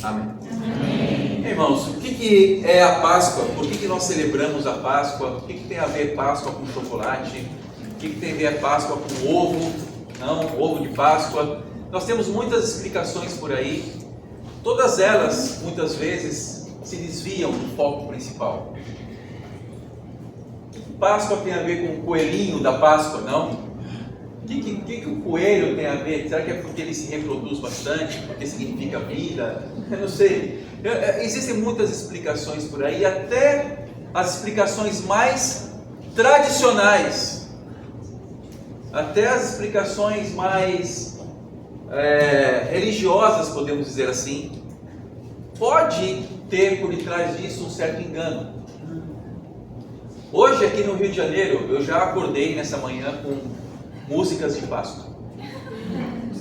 Amém. Amém. Irmãos, o que é a Páscoa? Por que nós celebramos a Páscoa? O que tem a ver Páscoa com chocolate? O que tem a ver a Páscoa com ovo? Não, ovo de Páscoa. Nós temos muitas explicações por aí. Todas elas, muitas vezes, se desviam do foco principal. Páscoa tem a ver com o coelhinho da Páscoa, não? O que o coelho tem a ver? Será que é porque ele se reproduz bastante? Porque significa vida? Eu não sei. Existem muitas explicações por aí, até as explicações mais tradicionais, até as explicações mais religiosas, podemos dizer assim, pode ter por detrás disso um certo engano. Hoje aqui no Rio de Janeiro, eu já acordei nessa manhã com músicas de Páscoa.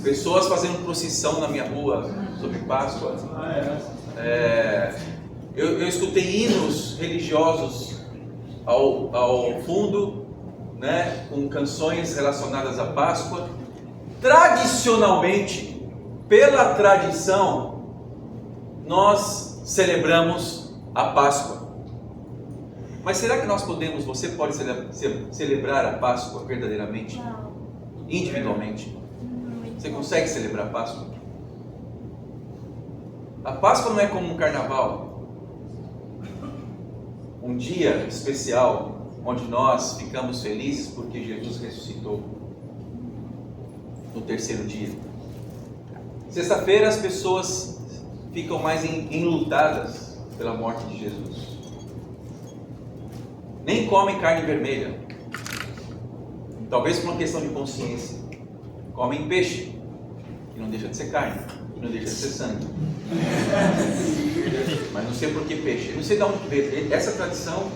Pessoas fazendo procissão na minha rua sobre Páscoa. Eu escutei hinos religiosos ao fundo, né, com canções relacionadas à Páscoa. Tradicionalmente, pela tradição, nós celebramos a Páscoa. Mas será que nós podemos, você pode celebrar a Páscoa verdadeiramente? Não. Individualmente? Você consegue celebrar a Páscoa? A Páscoa não é como um carnaval, um dia especial onde nós ficamos felizes porque Jesus ressuscitou no terceiro dia. Sexta-feira as pessoas ficam mais enlutadas pela morte de Jesus. Nem comem carne vermelha, talvez por uma questão de consciência. Comem peixe, que não deixa de ser carne, que não deixa de ser sangue. Mas não sei por que peixe. Eu não sei de onde veio. Essa tradição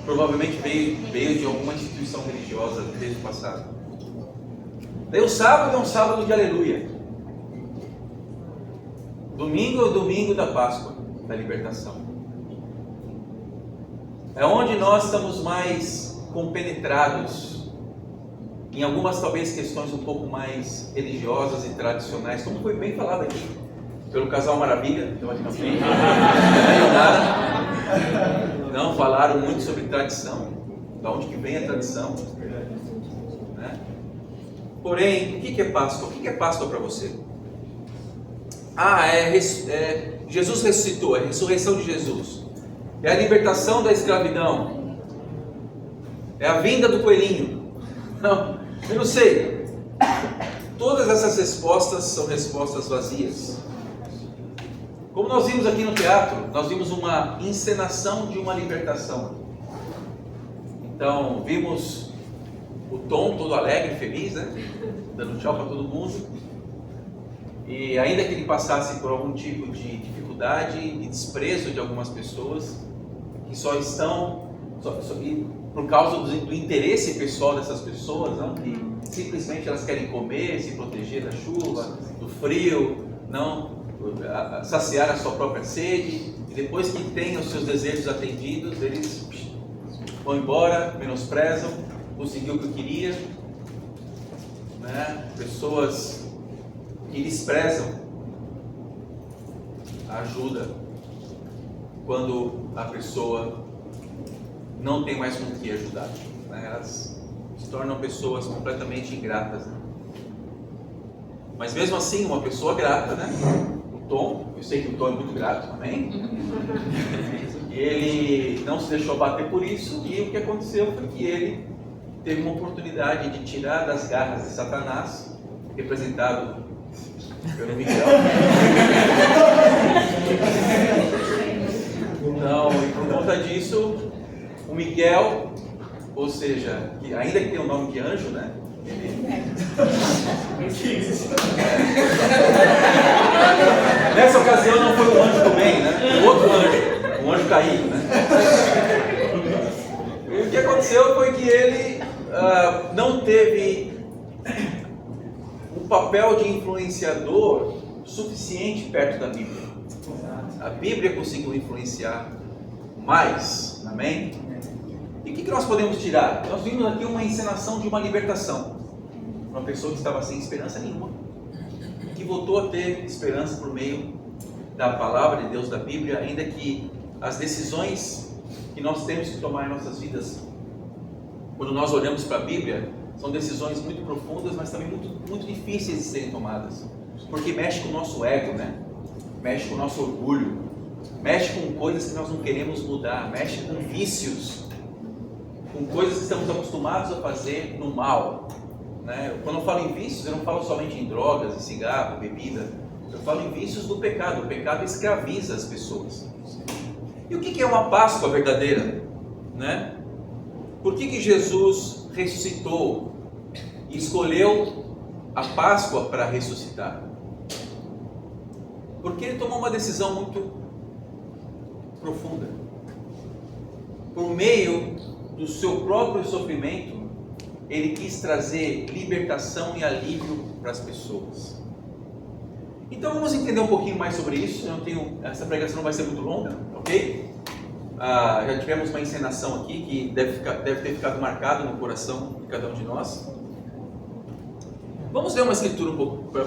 provavelmente veio de alguma instituição religiosa desde o passado. Daí o sábado é um sábado de aleluia. Domingo é o domingo da Páscoa, da libertação. É onde nós estamos mais compenetrados em algumas talvez questões um pouco mais religiosas e tradicionais, como foi bem falado aqui pelo casal Maravilha, não falaram muito sobre tradição, de onde que vem a tradição, né? Porém, o que é Páscoa? O que é Páscoa para você? Jesus ressuscitou, é a ressurreição de Jesus. É a libertação da escravidão. É a vinda do coelhinho. Não, eu não sei. Todas essas respostas são respostas vazias. Como nós vimos aqui no teatro, nós vimos uma encenação de uma libertação. Então, vimos o Tom todo alegre, feliz, né? Dando tchau para todo mundo. E ainda que ele passasse por algum tipo de dificuldade e desprezo de algumas pessoas, que só estão, por causa do interesse pessoal dessas pessoas, não? Que simplesmente elas querem comer, se proteger da chuva, do frio, não, saciar a sua própria sede, e depois que têm os seus desejos atendidos, eles vão embora, menosprezam, conseguiu o que eu queria, né? Pessoas que desprezam a ajuda quando a pessoa não tem mais com o que ajudar, né? Elas se tornam pessoas completamente ingratas, né? Mas mesmo assim, uma pessoa grata, né? O Tom, eu sei que o Tom é muito grato, amém? E ele não se deixou bater por isso, e o que aconteceu foi que ele teve uma oportunidade de tirar das garras de Satanás, representado pelo Miguel. Então, e por conta disso, o Miguel, ou seja, que ainda que tenha o nome de anjo, né? Nessa ocasião não foi o anjo do bem, né? O outro anjo, o anjo caído, né? E o que aconteceu foi que ele não teve um papel de influenciador suficiente perto da Bíblia. A Bíblia conseguiu influenciar mais, amém? E o que nós podemos tirar? Nós vimos aqui uma encenação de uma libertação. Uma pessoa que estava sem esperança nenhuma, que voltou a ter esperança por meio da palavra de Deus, da Bíblia, ainda que as decisões que nós temos que tomar em nossas vidas, quando nós olhamos para a Bíblia, são decisões muito profundas, mas também muito difíceis de serem tomadas, porque mexe com o nosso ego, né? Mexe com o nosso orgulho, mexe com coisas que nós não queremos mudar, mexe com vícios, com coisas que estamos acostumados a fazer no mal, né? Quando eu falo em vícios, eu não falo somente em drogas, em cigarro, bebida, eu falo em vícios do pecado. O pecado escraviza as pessoas. E o que é uma Páscoa verdadeira, né? Por que Jesus ressuscitou e escolheu a Páscoa para ressuscitar? Porque ele tomou uma decisão muito profunda. Por meio do seu próprio sofrimento, ele quis trazer libertação e alívio para as pessoas. Então vamos entender um pouquinho mais sobre isso. Essa pregação não vai ser muito longa, ok? Já tivemos uma encenação aqui que deve ter ficado marcado no coração de cada um de nós. Vamos ler uma escritura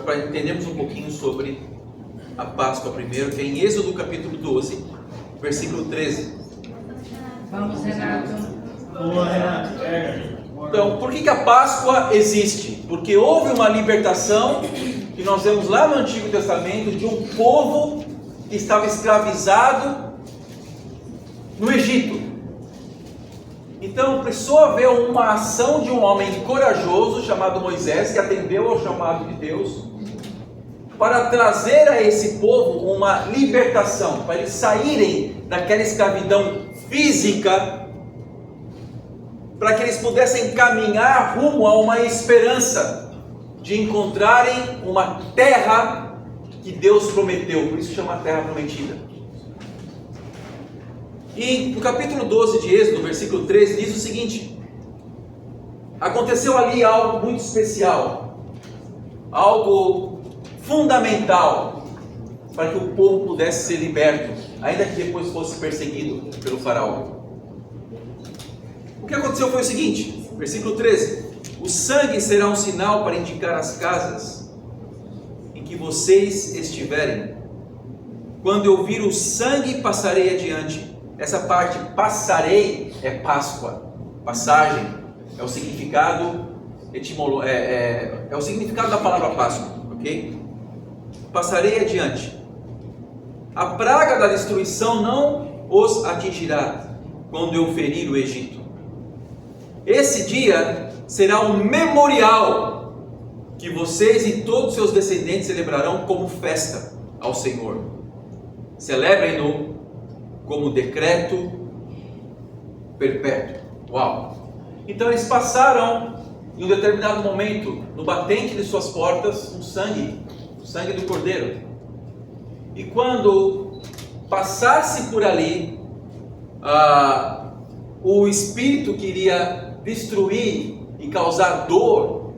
para entendermos um pouquinho sobre a Páscoa primeiro, que é em Êxodo capítulo 12, versículo 13. Vamos, Renato. Boa, Renato. Então, por que a Páscoa existe? Porque houve uma libertação que nós vemos lá no Antigo Testamento de um povo que estava escravizado no Egito. Então precisou haver uma ação de um homem corajoso chamado Moisés, que atendeu ao chamado de Deus, para trazer a esse povo uma libertação, para eles saírem daquela escravidão física, para que eles pudessem caminhar rumo a uma esperança de encontrarem uma terra que Deus prometeu, por isso chama Terra Prometida. E no capítulo 12 de Êxodo, versículo 13, diz o seguinte: aconteceu ali algo muito especial, algo fundamental, para que o povo pudesse ser liberto, ainda que depois fosse perseguido pelo faraó. O que aconteceu foi o seguinte, versículo 13: o sangue será um sinal para indicar as casas em que vocês estiverem. Quando eu vir o sangue, passarei adiante. Essa parte, passarei, é Páscoa, passagem, é o significado é o significado da palavra Páscoa, ok? Passarei adiante. A praga da destruição não os atingirá quando eu ferir o Egito. Esse dia será um memorial que vocês e todos os seus descendentes celebrarão como festa ao Senhor. Celebrem-no como decreto perpétuo. Uau! Então eles passaram em um determinado momento no batente de suas portas o sangue do cordeiro. E quando passasse por ali o espírito que iria destruir e causar dor,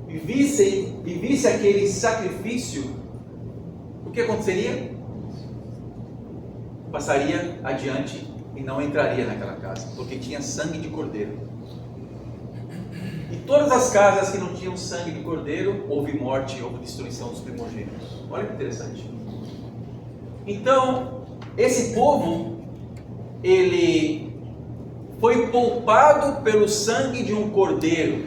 e visse aquele sacrifício, o que aconteceria? Passaria adiante e não entraria naquela casa, porque tinha sangue de cordeiro. E todas as casas que não tinham sangue de cordeiro, houve morte, houve destruição dos primogênitos. Olha que interessante. Então, esse povo, ele foi poupado pelo sangue de um cordeiro.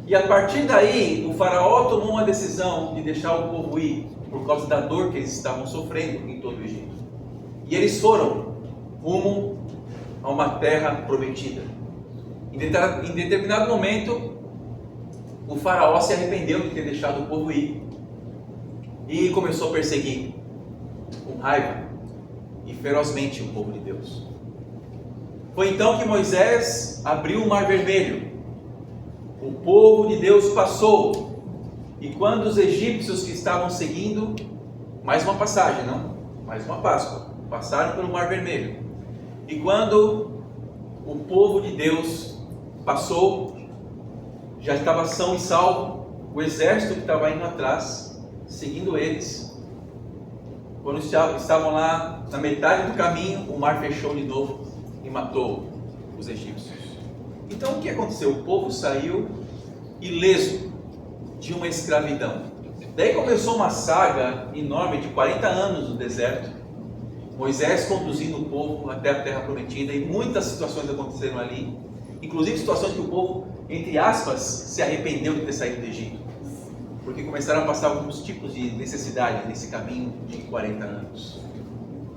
E a partir daí, o faraó tomou uma decisão de deixar o povo ir, por causa da dor que eles estavam sofrendo em todo o Egito. E eles foram rumo a uma terra prometida. Em determinado momento, o faraó se arrependeu de ter deixado o povo ir e começou a perseguir com raiva e ferozmente o povo de Deus. Foi então que Moisés abriu o Mar Vermelho. O povo de Deus passou, e quando os egípcios que estavam seguindo, mais uma passagem, não? Mais uma Páscoa, passaram pelo Mar Vermelho. E quando o povo de Deus passou, já estava são e salvo, o exército que estava indo atrás, seguindo eles, quando estavam lá na metade do caminho, o mar fechou de novo e matou os egípcios. Então o que aconteceu? O povo saiu ileso de uma escravidão. Daí começou uma saga enorme de 40 anos no deserto, Moisés conduzindo o povo até a terra prometida, e muitas situações aconteceram ali, inclusive situações que o povo, entre aspas, se arrependeu de ter saído do Egito, porque começaram a passar alguns tipos de necessidade nesse caminho de 40 anos.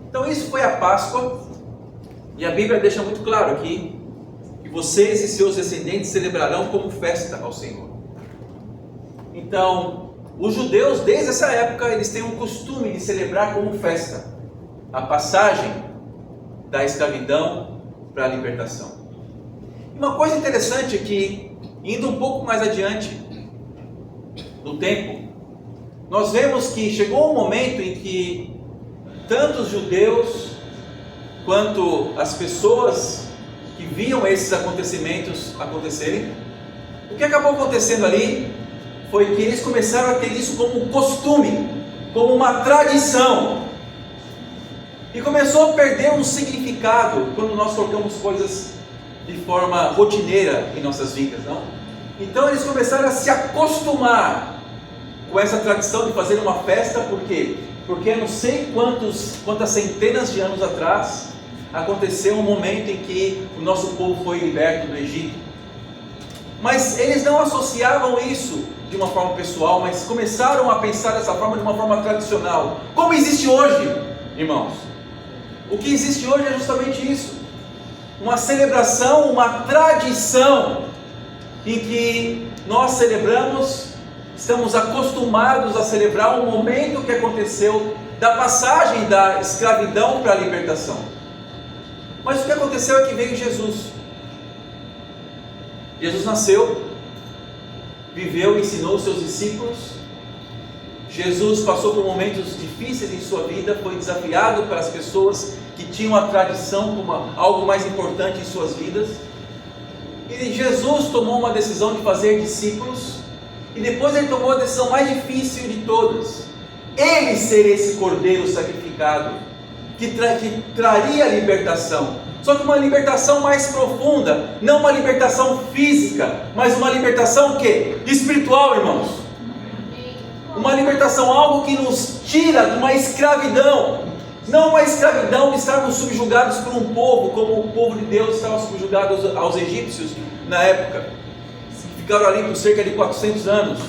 Então isso foi a Páscoa, e a Bíblia deixa muito claro aqui, que vocês e seus descendentes celebrarão como festa ao Senhor. Então, os judeus, desde essa época, eles têm um costume de celebrar como festa a passagem da escravidão para a libertação. Uma coisa interessante é que, indo um pouco mais adiante no tempo, nós vemos que chegou um momento em que tanto os judeus quanto as pessoas que viam esses acontecimentos acontecerem, o que acabou acontecendo ali foi que eles começaram a ter isso como um costume, como uma tradição, e começou a perder um significado quando nós colocamos coisas de forma rotineira em nossas vidas, não? Então eles começaram a se acostumar com essa tradição de fazer uma festa. Por quê? Porque não sei quantas centenas de anos atrás aconteceu um momento em que o nosso povo foi liberto do Egito, mas eles não associavam isso de uma forma pessoal, mas começaram a pensar dessa forma, de uma forma tradicional, como existe hoje, irmãos. O que existe hoje é justamente isso, uma celebração, uma tradição, em que nós celebramos, estamos acostumados a celebrar um momento que aconteceu da passagem da escravidão para a libertação. Mas o que aconteceu é que veio Jesus. Jesus nasceu, viveu e ensinou os seus discípulos. Jesus passou por momentos difíceis em sua vida, foi desafiado para as pessoas que tinham a tradição como algo mais importante em suas vidas. E Jesus tomou uma decisão de fazer discípulos, e depois ele tomou a decisão mais difícil de todas: ele ser esse cordeiro sacrificado, que traria a libertação. Só que uma libertação mais profunda, não uma libertação física, mas uma libertação o quê? Espiritual, irmãos. Uma libertação, algo que nos tira de uma escravidão, não uma escravidão de estarmos subjugados por um povo, como o povo de Deus estava subjugado aos egípcios na época, ficaram ali por cerca de 400 anos.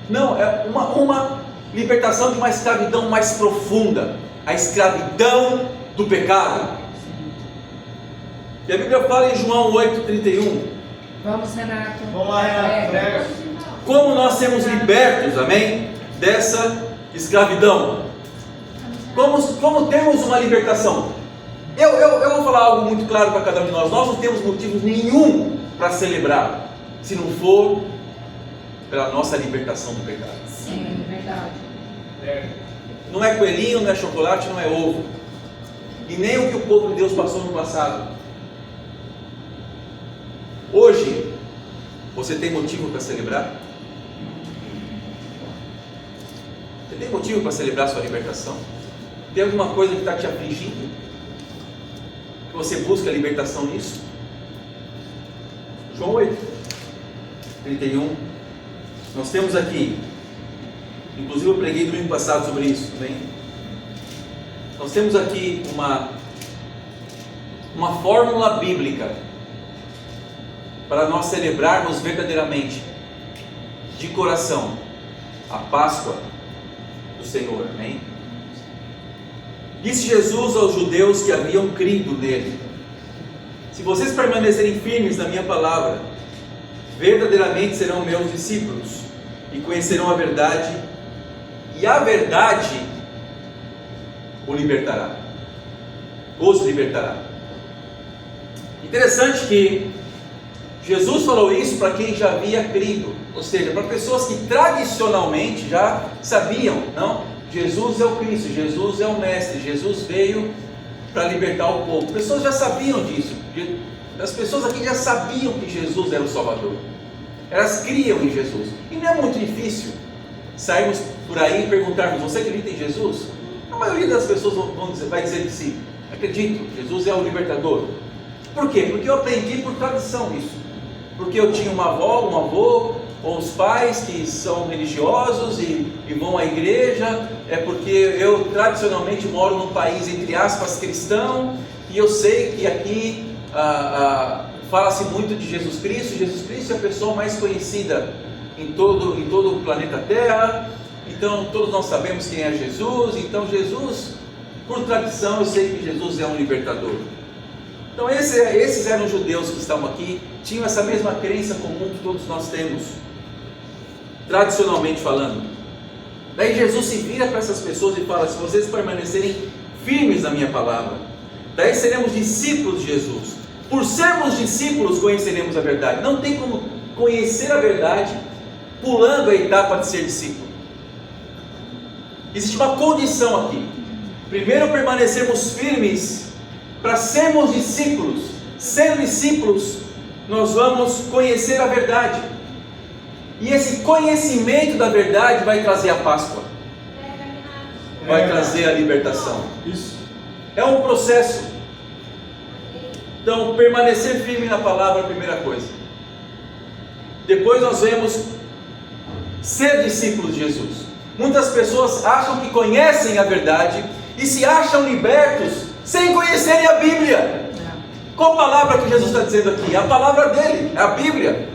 Não, é uma libertação de uma escravidão mais profunda, a escravidão do pecado. E a Bíblia fala em João 8,31. Vamos, Renato. Vamos lá, Renato. Prega. Como nós sermos libertos, amém, dessa escravidão. Como temos uma libertação. Eu vou falar algo muito claro para cada um de nós. Nós não temos motivo nenhum para celebrar, se não for pela nossa libertação do pecado. Sim, é verdade. Não é coelhinho, não é chocolate, não é ovo, e nem o que o povo de Deus passou no passado. Hoje, você tem motivo para celebrar? Você tem motivo para celebrar sua libertação? Tem alguma coisa que está te afligindo, que você busca a libertação nisso? João 8,31. Nós temos aqui, inclusive eu preguei domingo passado sobre isso também. Nós temos aqui uma fórmula bíblica para nós celebrarmos verdadeiramente, de coração, a Páscoa do Senhor, amém? Disse Jesus aos judeus que haviam crido nele: se vocês permanecerem firmes na minha palavra, verdadeiramente serão meus discípulos, e conhecerão a verdade, e a verdade os libertará. Interessante que Jesus falou isso para quem já havia crido, ou seja, para pessoas que tradicionalmente já sabiam, não? Jesus é o Cristo, Jesus é o Mestre, Jesus veio para libertar o povo. Pessoas já sabiam disso, as pessoas aqui já sabiam que Jesus era o Salvador, elas criam em Jesus, e não é muito difícil sairmos por aí e perguntarmos: você acredita em Jesus? A maioria das pessoas vai dizer que sim, acredito, Jesus é o libertador. Por quê? Porque eu aprendi por tradição isso. Porque eu tinha uma avó, um avô, ou os pais que são religiosos e vão à igreja, é porque eu tradicionalmente moro num país, entre aspas, cristão, e eu sei que aqui fala-se muito de Jesus Cristo. Jesus Cristo é a pessoa mais conhecida em todo o planeta Terra, então todos nós sabemos quem é Jesus. Então Jesus, por tradição, eu sei que Jesus é um libertador. Então esses eram os judeus que estavam aqui, tinham essa mesma crença comum que todos nós temos, tradicionalmente falando. Daí Jesus se vira para essas pessoas e fala: se vocês permanecerem firmes na minha palavra, daí seremos discípulos de Jesus. Por sermos discípulos, conheceremos a verdade. Não tem como conhecer a verdade pulando a etapa de ser discípulo. Existe uma condição aqui. Primeiro permanecermos firmes para sermos discípulos. Sendo discípulos, nós vamos conhecer a verdade. E esse conhecimento da verdade vai trazer a Páscoa. Vai trazer a libertação. Isso. É um processo. Então, permanecer firme na palavra é a primeira coisa. Depois nós vemos ser discípulos de Jesus. Muitas pessoas acham que conhecem a verdade e se acham libertos sem conhecerem a Bíblia. Qual palavra que Jesus está dizendo aqui? A palavra dele, é a Bíblia.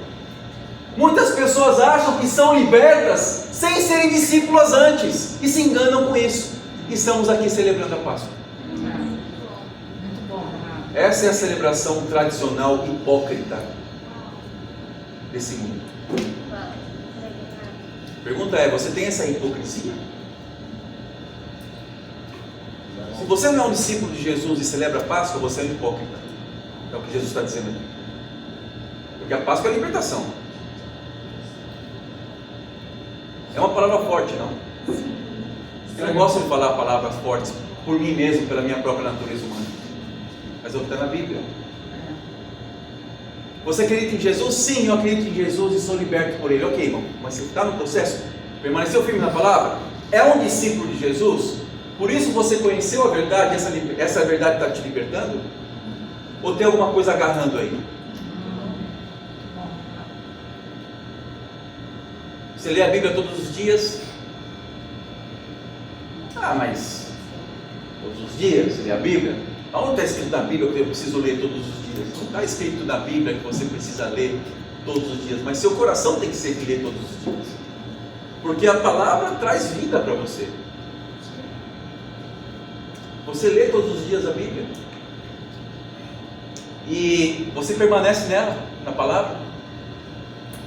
Muitas pessoas acham que são libertas sem serem discípulas antes e se enganam com isso. E estamos aqui celebrando a Páscoa. Muito bom, Renato. Essa é a celebração tradicional hipócrita desse mundo. A pergunta é: você tem essa hipocrisia? Se você não é um discípulo de Jesus e celebra a Páscoa, você é um hipócrita. É o que Jesus está dizendo aqui. Porque a Páscoa é a libertação. É uma palavra forte, não? Eu não gosto de falar palavras fortes por mim mesmo, pela minha própria natureza humana. Mas eu estou na Bíblia. Você acredita em Jesus? Sim, eu acredito em Jesus e sou liberto por Ele. Ok, irmão, mas você está no processo? Permaneceu firme na palavra? É um discípulo de Jesus? Por isso você conheceu a verdade, essa verdade está te libertando? Ou tem alguma coisa agarrando aí? Você lê a Bíblia todos os dias? Mas todos os dias você lê a Bíblia? Aonde está escrito na Bíblia que eu preciso ler todos os dias? Não está escrito na Bíblia que você precisa ler todos os dias, mas seu coração tem que ser de ler todos os dias, porque a palavra traz vida para você. Você lê todos os dias a Bíblia e você permanece nela, na palavra,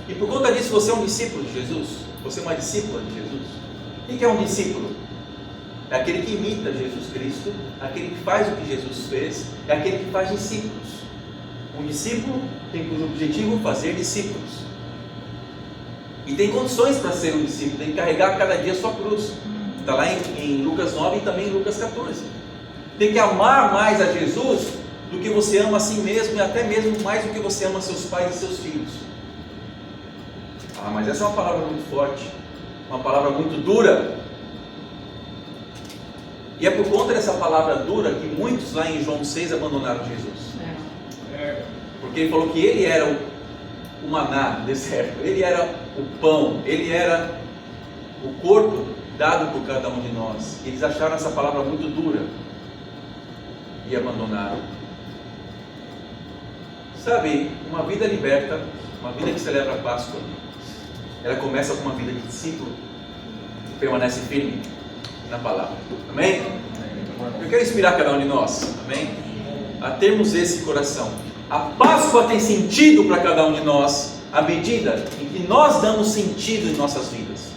e por conta disso você é um discípulo de Jesus. Você é uma discípula de Jesus. O que é um discípulo? É aquele que imita Jesus Cristo, aquele que faz o que Jesus fez, é aquele que faz discípulos. Um discípulo tem por objetivo fazer discípulos, e tem condições para ser um discípulo, tem que carregar cada dia a sua cruz. Está lá em Lucas 9 e também em Lucas 14. Tem que amar mais a Jesus do que você ama a si mesmo, e até mesmo mais do que você ama seus pais e seus filhos. Mas essa é uma palavra muito forte, uma palavra muito dura. E é por conta dessa palavra dura que muitos lá em João 6 abandonaram Jesus. Porque ele falou que ele era o maná do deserto, ele era o pão, ele era o corpo dado por cada um de nós. E eles acharam essa palavra muito dura e abandonaram. Sabe, uma vida liberta, uma vida que celebra a Páscoa, ela começa com uma vida de discípulo que permanece firme na palavra. Amém? Eu quero inspirar cada um de nós, amém? A termos esse coração. A Páscoa tem sentido para cada um de nós à medida em que nós damos sentido em nossas vidas,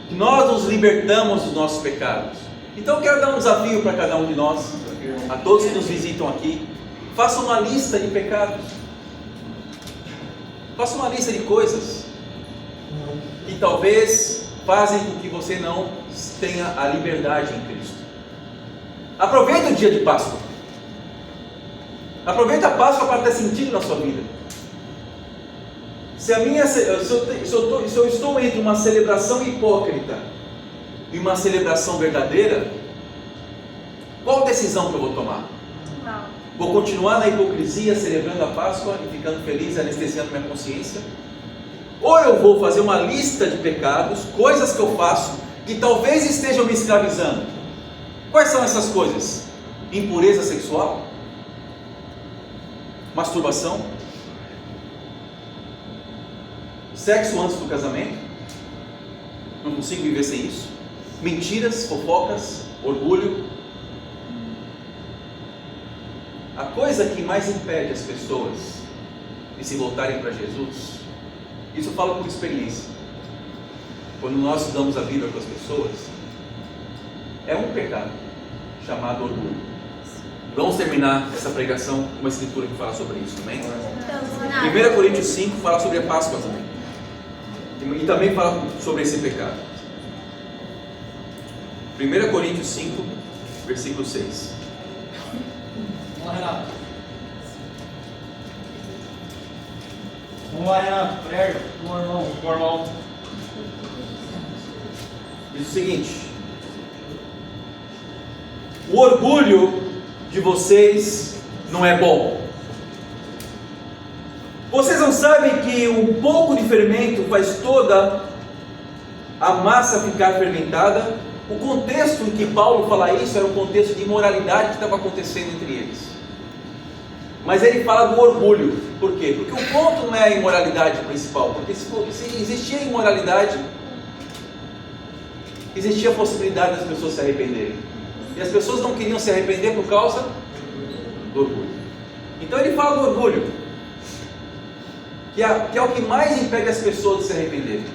que nós nos libertamos dos nossos pecados. Então eu quero dar um desafio para cada um de nós, a todos que nos visitam aqui. Faça uma lista de pecados, faça uma lista de coisas que talvez fazem com que você não tenha a liberdade em Cristo. Aproveita o dia de Páscoa. Aproveita a Páscoa para ter sentido na sua vida. Se eu estou entre uma celebração hipócrita e uma celebração verdadeira, qual decisão que eu vou tomar? Vou continuar na hipocrisia, celebrando a Páscoa e ficando feliz, anestesiando minha consciência? Ou eu vou fazer uma lista de pecados, coisas que eu faço, que talvez estejam me escravizando. Quais são essas coisas? Impureza sexual? Masturbação? Sexo antes do casamento? Não consigo viver sem isso. Mentiras, fofocas, orgulho. A coisa que mais impede as pessoas de se voltarem para Jesus, isso eu falo por experiência. Quando nós estudamos a Bíblia com as pessoas, é um pecado chamado orgulho. Vamos terminar essa pregação com uma escritura que fala sobre isso também. 1 Coríntios 5 fala sobre a Páscoa também. E também fala sobre esse pecado. 1 Coríntios 5, versículo 6. Vamos lá, Renato. Vamos lá, Renato. Prega. Meu irmão. Diz o seguinte: o orgulho de vocês não é bom. Vocês não sabem que um pouco de fermento faz toda a massa ficar fermentada? O contexto em que Paulo fala isso era um contexto de imoralidade que estava acontecendo entre eles. Mas ele fala do orgulho. Por quê? Porque o ponto não é a imoralidade principal. Porque se existia imoralidade, existia a possibilidade das pessoas se arrependerem. E as pessoas não queriam se arrepender por causa do orgulho. Então ele fala do orgulho, que é o que mais impede as pessoas de se arrependerem.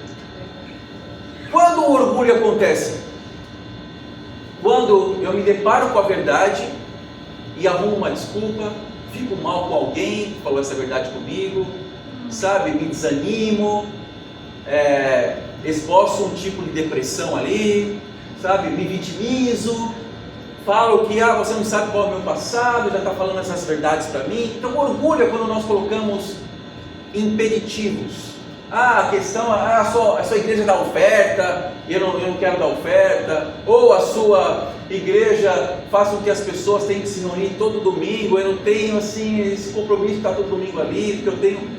Quando o orgulho acontece? Quando eu me deparo com a verdade e arrumo uma desculpa, fico mal com alguém que falou essa verdade comigo, sabe, me desanimo, esboço um tipo de depressão ali, sabe, me vitimizo, falo que você não sabe qual é o meu passado, já está falando essas verdades para mim. Então orgulho é quando nós colocamos impeditivos. A questão a sua igreja dá oferta e eu não quero dar oferta, ou a sua igreja faz com que as pessoas tenham que se reunir todo domingo, eu não tenho assim esse compromisso de estar todo domingo ali, porque eu tenho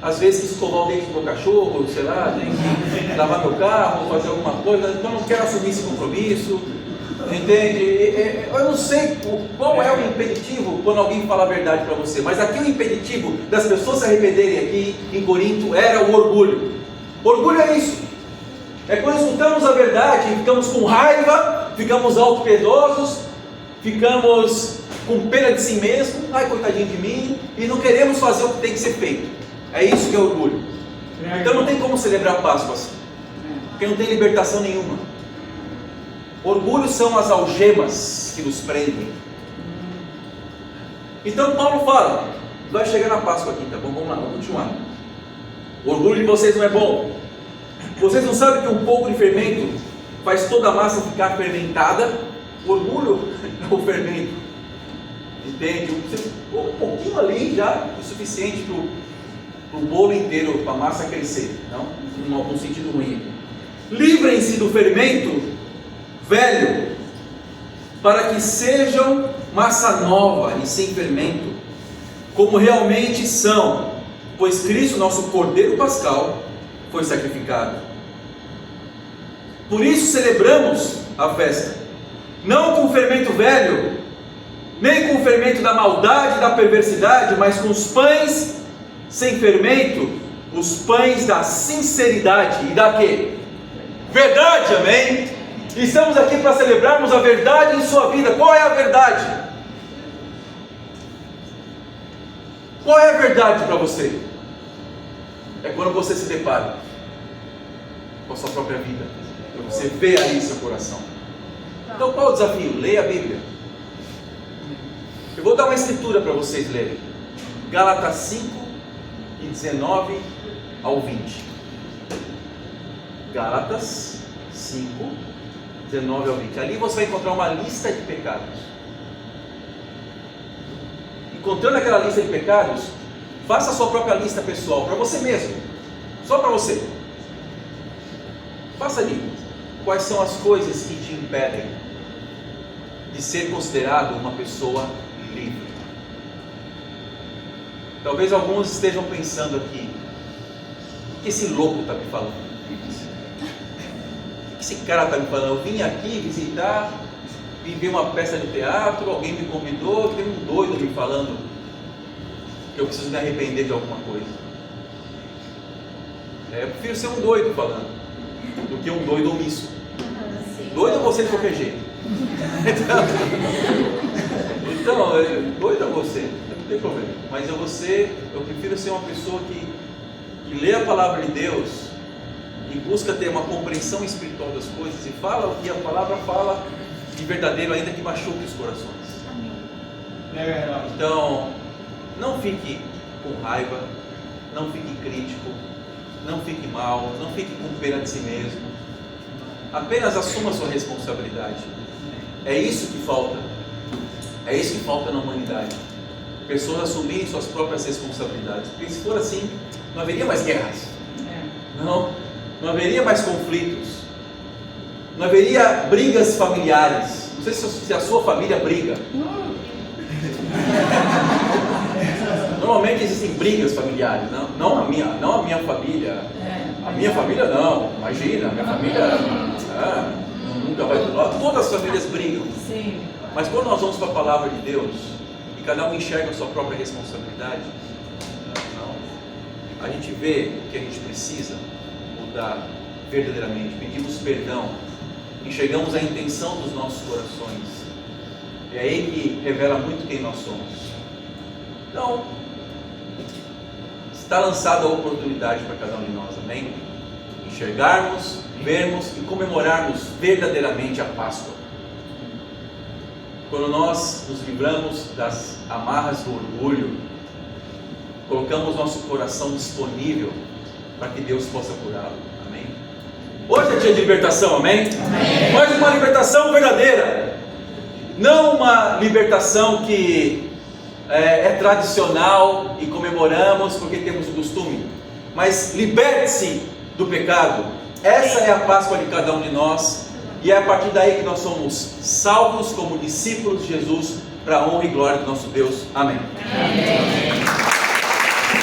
às vezes que escovar o dente do meu cachorro, sei lá, tenho que lavar meu carro, fazer alguma coisa, então eu não quero assumir esse compromisso, entende? Eu não sei qual é o impeditivo quando alguém fala a verdade para você, mas aqui o impeditivo das pessoas se arrependerem aqui em Corinto era o orgulho. Orgulho é isso, é quando escutamos a verdade e ficamos com raiva, ficamos autopiedosos, ficamos com pena de si mesmo, ai coitadinho de mim, e não queremos fazer o que tem que ser feito. É isso que é orgulho. Então não tem como celebrar Páscoa assim, porque não tem libertação nenhuma. Orgulho são as algemas que nos prendem. Então Paulo fala, vai chegar na Páscoa aqui, tá bom? Vamos lá, vamos continuar. O orgulho de vocês não é bom. Vocês não sabem que um pouco de fermento faz toda a massa ficar fermentada? O orgulho é o fermento, entende? Um pouquinho ali já é suficiente para o bolo inteiro, para a massa crescer, não? Em algum sentido ruim aqui. Livrem-se do fermento velho, para que sejam massa nova e sem fermento, como realmente são, pois Cristo, nosso Cordeiro Pascal, foi sacrificado. Por isso celebramos a festa, não com o fermento velho, nem com o fermento da maldade e da perversidade, mas com os pães sem fermento, os pães da sinceridade e da quê? Verdade, amém? Estamos aqui para celebrarmos a verdade em sua vida. Qual é a verdade? Qual é a verdade para você? É quando você se depara com a sua própria vida, quando você vê aí seu coração. Então qual é o desafio? Leia a Bíblia. Eu vou dar uma escritura para vocês lerem. Gálatas 5, de 19 ao 20. Gálatas 5, 19 ao 20. Ali você vai encontrar uma lista de pecados. Encontrando aquela lista de pecados, faça a sua própria lista pessoal, para você mesmo, só para você. Faça ali quais são as coisas que te impedem de ser considerado uma pessoa livre. Talvez alguns estejam pensando aqui: o que esse louco está me falando? O que esse cara está me falando? Eu vim aqui visitar, vim ver uma peça de teatro, alguém me convidou, tem um doido me falando que eu preciso me arrepender de alguma coisa. Eu prefiro ser um doido falando do que um doido omisso. Doido é você de qualquer jeito. Então, doido é você, não tem problema. Mas eu prefiro ser uma pessoa que lê a palavra de Deus e busca ter uma compreensão espiritual das coisas e fala o que a palavra fala de verdadeiro, ainda que machuque os corações. Então, não fique com raiva, não fique crítico, não fique mal, não fique com pena de si mesmo. Apenas assuma a sua responsabilidade. É isso que falta. É isso que falta na humanidade. Pessoas assumirem suas próprias responsabilidades. Porque se for assim, não haveria mais guerras. Não haveria mais conflitos. Não haveria brigas familiares. Não sei se a sua família briga. Normalmente existem brigas familiares, não a minha família. A minha família não, imagina, a minha família nunca vai. Todas as famílias brigam. Sim. Mas quando nós vamos para a palavra de Deus e cada um enxerga a sua própria responsabilidade, a gente vê que a gente precisa mudar verdadeiramente, pedimos perdão, enxergamos a intenção dos nossos corações. É aí que revela muito quem nós somos. Então, está lançada a oportunidade para cada um de nós, amém? Enxergarmos, vermos e comemorarmos verdadeiramente a Páscoa. Quando nós nos livramos das amarras do orgulho, colocamos nosso coração disponível para que Deus possa curá-lo, amém? Hoje é dia de libertação, amém? Amém. Mas uma libertação verdadeira, não uma libertação que é tradicional e comemoramos porque temos o costume, mas liberte-se do pecado. Essa é a Páscoa de cada um de nós, e é a partir daí que nós somos salvos como discípulos de Jesus, para a honra e glória do nosso Deus, amém. Amém.